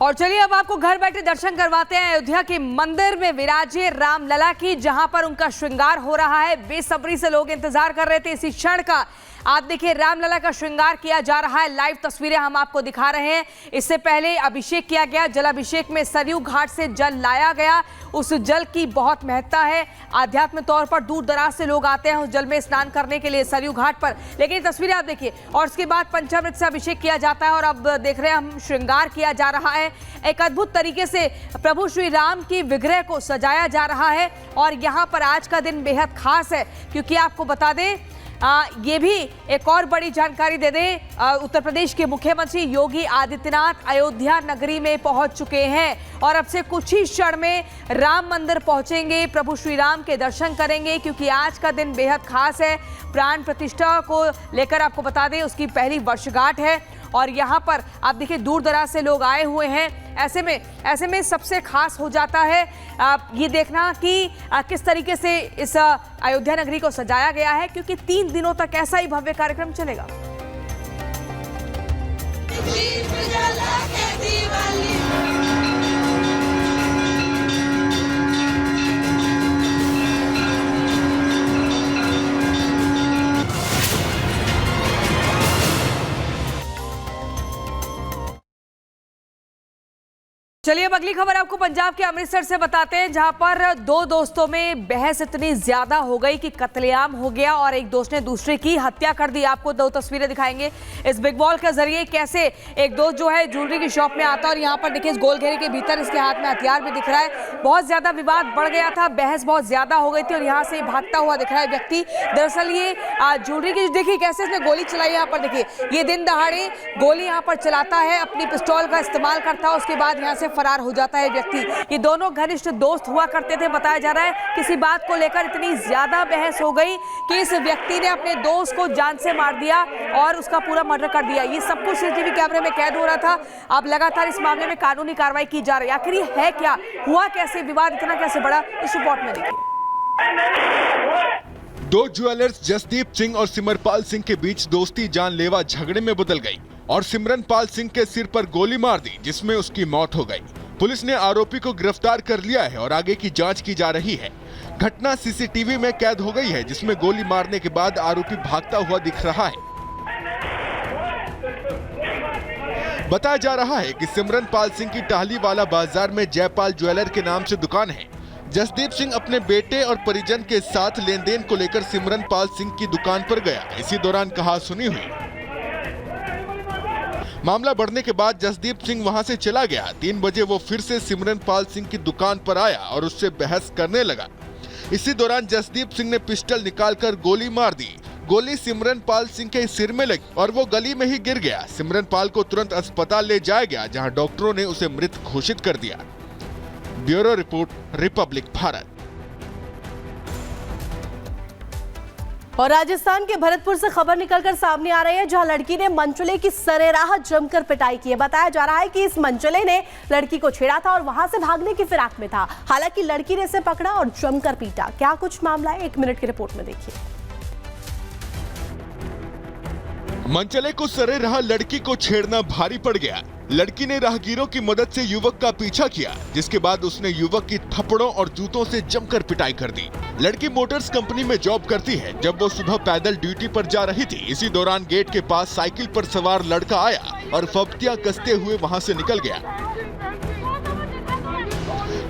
और चलिए अब आपको घर बैठे दर्शन करवाते हैं अयोध्या के मंदिर में विराजे रामलला की, जहां पर उनका श्रृंगार हो रहा है। बेसब्री से लोग इंतजार कर रहे थे इसी क्षण का। आप देखिए रामलला का श्रृंगार किया जा रहा है। लाइव तस्वीरें हम आपको दिखा रहे हैं। इससे पहले अभिषेक किया गया। जलाभिषेक में सरयू घाट से जल लाया गया। उस जल की बहुत महत्ता है। आध्यात्मिक तौर पर दूर दराज से लोग आते हैं उस जल में स्नान करने के लिए सरयू घाट पर। लेकिन तस्वीरें आप देखिए, और उसके बाद पंचामृत से अभिषेक किया जाता है और अब देख रहे हैं हम श्रृंगार किया जा रहा है। एक अद्भुत तरीके से प्रभु श्री राम की विग्रह को सजाया जा रहा है। और यहाँ पर आज का दिन बेहद खास है, क्योंकि आपको बता दें ये भी एक और बड़ी जानकारी दे दें, उत्तर प्रदेश के मुख्यमंत्री योगी आदित्यनाथ अयोध्या नगरी में पहुंच चुके हैं और अब से कुछ ही क्षण में राम मंदिर पहुंचेंगे, प्रभु श्री राम के दर्शन करेंगे, क्योंकि आज का दिन बेहद खास है। प्राण प्रतिष्ठा को लेकर आपको बता दें उसकी पहली वर्षगांठ है और यहाँ पर आप देखिए दूर दराज से लोग आए हुए हैं। ऐसे में सबसे खास हो जाता है ये देखना कि किस तरीके से इस अयोध्या नगरी को सजाया गया है, क्योंकि 3 दिनों तक ऐसा ही भव्य कार्यक्रम चलेगा। चलिए अब अगली खबर आपको पंजाब के अमृतसर से बताते हैं, जहां पर 2 दोस्तों में बहस इतनी ज्यादा हो गई कि कत्लेआम हो गया और एक दोस्त ने दूसरे की हत्या कर दी। आपको 2 तस्वीरें दिखाएंगे इस बिग बॉल के जरिए, कैसे एक दोस्त जो है ज्वेलरी की शॉप में आता है और यहाँ पर देखिए इस गोल घेरे के भीतर इसके हाथ में हथियार भी दिख रहा है। बहुत ज्यादा विवाद बढ़ गया था, बहस बहुत ज्यादा हो गई थी और यहाँ से भागता हुआ दिख रहा है व्यक्ति। दरअसल ये ज्वेलरी की देखिए कैसे इसने गोली चलाई। यहाँ पर देखिए ये दिन दहाड़े गोली यहाँ पर चलाता है, अपनी पिस्तौल का इस्तेमाल करता है, उसके बाद यहाँ से फरार हो जाता है व्यक्ति। ये दोनों घनिष्ठ दोस्त हुआ करते थे। बताया जा रहा है किसी बात को लेकर इतनी ज्यादा बहस हो गई कि इस व्यक्ति ने अपने दोस्त को जान से मार दिया और उसका पूरा मर्डर कर दिया। ये सब कुछ सीसीटीवी कैमरे में कैद हो रहा था। अब लगातार इस मामले में कानूनी कार्रवाई की जा रही है। आखिर ये है क्या, हुआ कैसे, विवाद इतना कैसे बढ़ा, इस रिपोर्ट में देखिए। 2 ज्वेलर्स जसदीप सिंह और सिमरपाल सिंह के बीच दोस्ती जानलेवा झगड़े में बदल गई और सिमरनपाल सिंह के सिर पर गोली मार दी, जिसमें उसकी मौत हो गई। पुलिस ने आरोपी को गिरफ्तार कर लिया है और आगे की जांच की जा रही है। घटना सीसीटीवी में कैद हो गई है, जिसमें गोली मारने के बाद आरोपी भागता हुआ दिख रहा है। बताया जा रहा है कि सिमरनपाल सिंह की टाहलीवाला बाजार में जयपाल ज्वेलर के नाम से दुकान है। जसदीप सिंह अपने बेटे और परिजन के साथ लेन देन को लेकर सिमरनपाल सिंह की दुकान पर गया। इसी दौरान कहासुनी हुई। मामला बढ़ने के बाद जसदीप सिंह वहां से चला गया। 3 बजे वो फिर से सिमरनपाल सिंह की दुकान पर आया और उससे बहस करने लगा। इसी दौरान जसदीप सिंह ने पिस्टल निकालकर गोली मार दी। गोली सिमरनपाल सिंह के सिर में लगी और वो गली में ही गिर गया। सिमरनपाल को तुरंत अस्पताल ले जाया गया, जहां डॉक्टरों ने उसे मृत घोषित कर दिया। Bureau report, Republic Bharat. और राजस्थान के भरतपुर से खबर निकलकर सामने आ रही है, जहां लड़की ने मंचले की सरेराह जमकर पिटाई की है। बताया जा रहा है कि इस मंचले ने लड़की को छेड़ा था और वहां से भागने की फिराक में था। हालांकि लड़की ने इसे पकड़ा और जमकर पीटा। क्या कुछ मामला है, 1 मिनट की रिपोर्ट में देखिए। मंचले को सरेराह लड़की को छेड़ना भारी पड़ गया। लड़की ने राहगीरों की मदद से युवक का पीछा किया, जिसके बाद उसने युवक की थप्पड़ों और जूतों से जमकर पिटाई कर दी। लड़की मोटर्स कंपनी में जॉब करती है। जब वो सुबह पैदल ड्यूटी पर जा रही थी, इसी दौरान गेट के पास साइकिल पर सवार लड़का आया और फब्तियां कसते हुए वहां से निकल गया।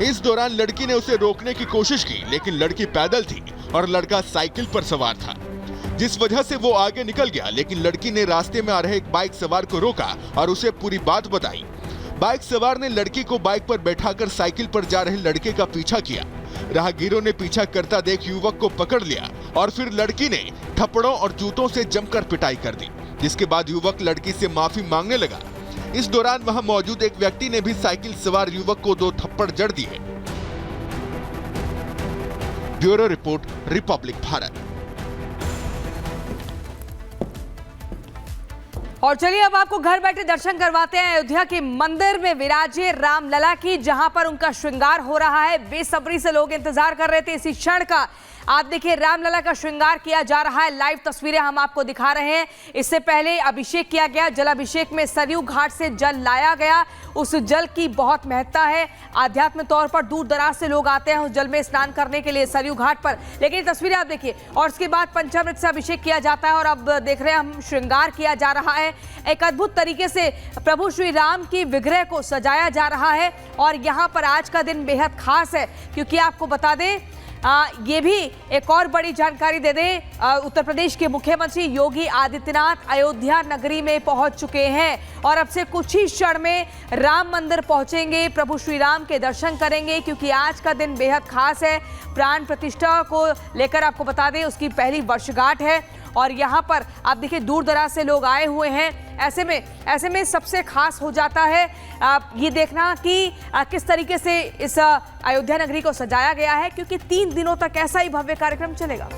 इस दौरान लड़की ने उसे रोकने की कोशिश की, लेकिन लड़की पैदल थी और लड़का साइकिल पर सवार था, जिस वजह से वो आगे निकल गया। लेकिन लड़की ने रास्ते में आ रहे एक बाइक सवार को रोका और उसे पूरी बात बताई। बाइक सवार ने लड़की को बाइक पर बैठाकर साइकिल पर जा रहे लड़के का पीछा किया। राहगीरों ने पीछा करता देख युवक को पकड़ लिया और फिर लड़की ने थप्पड़ों और जूतों से जमकर पिटाई कर दी, जिसके बाद युवक लड़की से माफी मांगने लगा। इस दौरान वहां मौजूद एक व्यक्ति ने भी साइकिल सवार युवक को 2 थप्पड़ जड़ दिए। Bureau report, Republic Bharat. और चलिए अब आपको घर बैठे दर्शन करवाते हैं अयोध्या के मंदिर में विराजे रामलला की, जहां पर उनका श्रृंगार हो रहा है। बेसब्री से लोग इंतजार कर रहे थे इसी क्षण का। आप देखिए रामलला का श्रृंगार किया जा रहा है। लाइव तस्वीरें हम आपको दिखा रहे हैं। इससे पहले अभिषेक किया गया, जलाभिषेक में सरयू घाट से जल लाया गया। उस जल की बहुत महत्ता है, आध्यात्म तौर पर दूर दराज से लोग आते हैं उस जल में स्नान करने के लिए सरयू घाट पर। लेकिन तस्वीरें आप देखिए, और उसके बाद पंचामृत से अभिषेक किया जाता है और अब देख रहे हैं हम श्रृंगार किया जा रहा है। एक अद्भुत तरीके से प्रभु श्री राम की विग्रह को सजाया जा रहा है और यहाँ पर आज का दिन बेहद खास है, क्योंकि आपको बता दें ये भी एक और बड़ी जानकारी दे दें, उत्तर प्रदेश के मुख्यमंत्री योगी आदित्यनाथ अयोध्या नगरी में पहुंच चुके हैं और अब से कुछ ही क्षण में राम मंदिर पहुंचेंगे, प्रभु श्री राम के दर्शन करेंगे, क्योंकि आज का दिन बेहद खास है। प्राण प्रतिष्ठा को लेकर आपको बता दें उसकी पहली वर्षगांठ है और यहाँ पर आप देखिए दूर दराज से लोग आए हुए हैं। ऐसे में सबसे खास हो जाता है ये देखना कि किस तरीके से इस अयोध्या नगरी को सजाया गया है, क्योंकि 3 दिनों तक ऐसा ही भव्य कार्यक्रम चलेगा।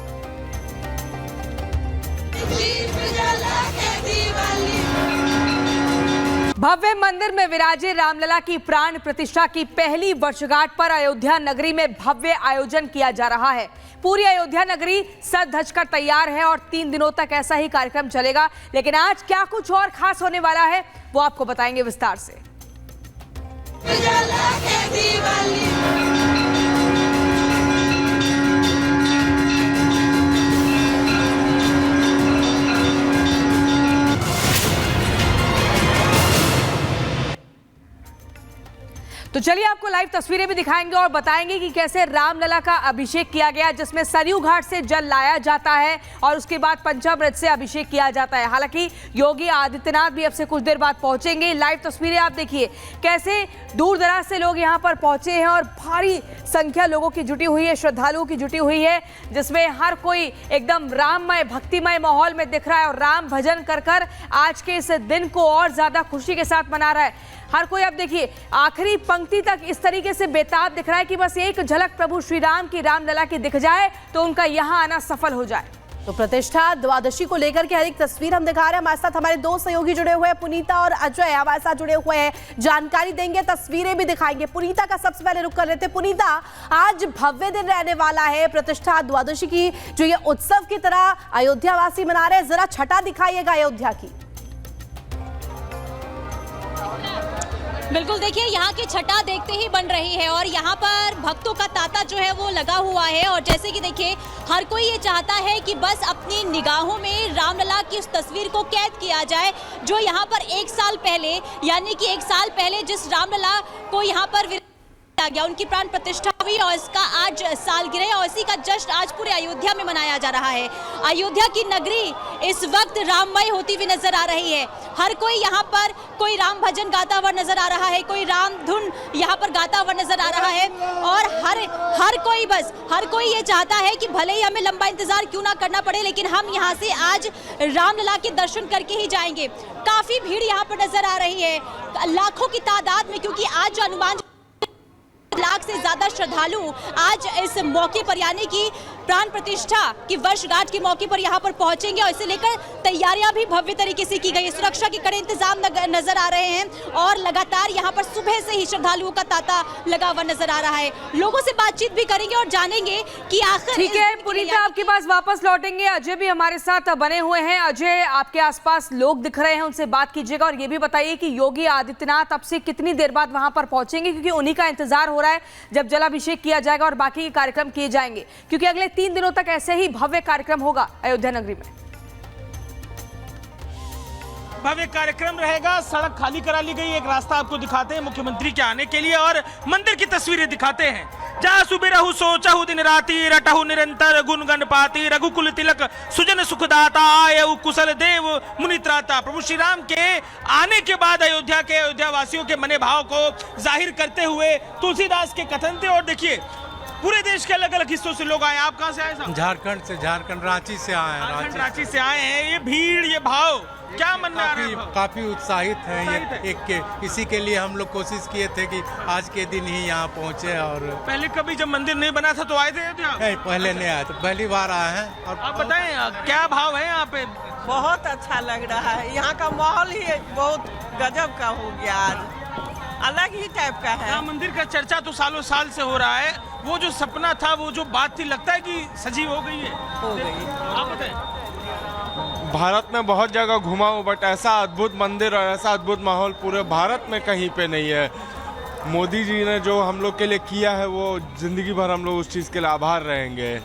भव्य मंदिर में विराजे रामलला की प्राण प्रतिष्ठा की पहली वर्षगांठ पर अयोध्या नगरी में भव्य आयोजन किया जा रहा है। पूरी अयोध्या नगरी सज धज कर तैयार है और 3 दिनों तक ऐसा ही कार्यक्रम चलेगा। लेकिन आज क्या कुछ और खास होने वाला है वो आपको बताएंगे विस्तार से। तो चलिए आपको लाइव तस्वीरें भी दिखाएंगे और बताएंगे कि कैसे रामलला का अभिषेक किया गया, जिसमें सरयू घाट से जल लाया जाता है और उसके बाद पंचामृत से अभिषेक किया जाता है। हालांकि योगी आदित्यनाथ भी अब से कुछ देर बाद पहुंचेंगे। लाइव तस्वीरें आप देखिए कैसे दूर दराज से लोग यहां पर पहुंचे हैं और भारी संख्या लोगों की जुटी हुई है, श्रद्धालुओं की जुटी हुई है, जिसमें हर कोई एकदम राममय भक्तिमय माहौल में दिख रहा है और राम भजन कर आज के इस दिन को और ज्यादा खुशी के साथ मना रहा है। हर कोई अब देखिए आखिरी पंक्ति तक इस तरीके से बेताब दिख रहा है कि बस एक झलक प्रभु श्री राम की रामलला की दिख जाए तो उनका यहाँ आना सफल हो जाए। तो प्रतिष्ठा द्वादशी को लेकर के हर एक तस्वीर हम दिखा रहे हैं। हमारे साथ हमारे 2 सहयोगी जुड़े हुए हैं, पुनीता और अजय हमारे साथ जुड़े हुए हैं, जानकारी देंगे, तस्वीरें भी दिखाएंगे। पुनीता का सबसे पहले रुख कर लेते हैं। पुनीता, आज भव्य दिन रहने वाला है, प्रतिष्ठा द्वादशी की जो ये उत्सव की तरह अयोध्या वासी मना रहे हैं, जरा छटा दिखाइएगा अयोध्या की। बिल्कुल, देखिए यहाँ की छटा देखते ही बन रही है और यहाँ पर भक्तों का तांता जो है वो लगा हुआ है। और जैसे कि देखिए हर कोई ये चाहता है कि बस अपनी निगाहों में रामलला की उस तस्वीर को कैद किया जाए जो यहाँ पर 1 साल पहले, यानी कि 1 साल पहले जिस रामलला को यहाँ पर गया, उनकी प्राण प्रतिष्ठा हुई और इसका आज सालगिरह और इसी का जश्न आज पूरे अयोध्या में मनाया जा रहा है। अयोध्या की नगरी इस वक्त राममय होती हुई नजर आ रही है। हर कोई यहाँ पर कोई राम भजन गाता हुआ नजर आ रहा है, कोई राम धुन यहाँ पर गाता हुआ नजर आ रहा है और हर कोई ये चाहता है कि भले ही हमें लंबा इंतजार क्यों ना करना पड़े, लेकिन हम यहाँ से आज रामलला के दर्शन करके ही जाएंगे। काफी भीड़ यहाँ पर नजर आ रही है, लाखों की तादाद में, क्योंकि आज जो अनुमान लाख से ज्यादा श्रद्धालु आज इस मौके पर यानी कि प्राण प्रतिष्ठा की वर्षगांठ के मौके पर यहाँ पर पहुंचेंगे और इसे लेकर तैयारियां भी भव्य तरीके से की गई। सुरक्षा के कड़े इंतजाम नजर आ रहे हैं और लगातार यहाँ पर सुबह से ही श्रद्धालुओं का तांता लगा हुआ नजर आ रहा है। लोगों से बातचीत भी करेंगे और जानेंगे कि आखिर। ठीक है पुनीता, आपके पास वापस लौटेंगे। अजय भी हमारे साथ बने हुए हैं। अजय, आपके आसपास लोग दिख रहे हैं, उनसे बात कीजिएगा और ये भी बताइए कि योगी आदित्यनाथ अब से कितनी देर बाद वहां पर पहुंचेंगे, क्योंकि उन्हीं का इंतजार हो रहा है जब जलाभिषेक किया जाएगा और बाकी के कार्यक्रम किए जाएंगे, क्योंकि अगले 3 दिनों तक ऐसे ही भव्य कार्यक्रम होगा अयोध्या नगरी में। भव्य कार्यक्रम रहेगा। सड़क खाली करा ली गई, एक रास्ता आपको दिखाते हैं मुख्यमंत्री के आने के लिए और मंदिर की तस्वीरें दिखाते हैं। जहाँ सुबिरहु सोचहु दिन राति, रटहु निरंतर गुणगन पाती, रघुकुल तिलक सुजन सुखदाता, आयु कुशल देव मुनित्राता। प्रभु श्री राम के आने के बाद अयोध्या वासियों के मने भाव को जाहिर करते हुए तुलसीदास के कथन थे। और देखिए पूरे देश के अलग अलग हिस्सों से लोग आए। आप कहाँ से आए साहब? झारखंड रांची से आए हैं। रांची से आए हैं। ये भीड़, ये भाव क्या मन में आ रहा है? काफी उत्साहित हैं। ये इसी के लिए हम लोग कोशिश किए थे कि आज के दिन ही यहाँ पहुँचे। और पहले कभी जब मंदिर नहीं बना था तो आए थे? नहीं, पहले नहीं आए, तो पहली बार आए हैं। और आप बताएं क्या भाव है यहाँ पे? बहुत अच्छा लग रहा है, यहाँ का माहौल ही बहुत गजब का हो गया आज। अलग ही टाइप का है। राम मंदिर का चर्चा तो सालों साल से हो रहा है, वो जो सपना था, वो जो बात थी, लगता है कि सजीव हो गई है। हो गई। आप बताएं। भारत में बहुत जगह घुमा हूँ, बट ऐसा अद्भुत मंदिर और ऐसा अद्भुत माहौल पूरे भारत में कहीं पे नहीं है। मोदी जी ने जो हम लोग के लिए किया है, वो जिंदगी भर हम लोग उस चीज़ के लिए आभार रहेंगे।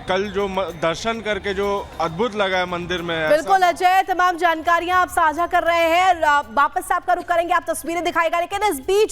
कल जो दर्शन करके जो अद्भुत लगा है मंदिर में। बिल्कुल अजय, तमाम जानकारियां आप साझा कर रहे हैं। वापस से आपका रुख करेंगे, आप तस्वीरें दिखाएगा, लेकिन इस बीच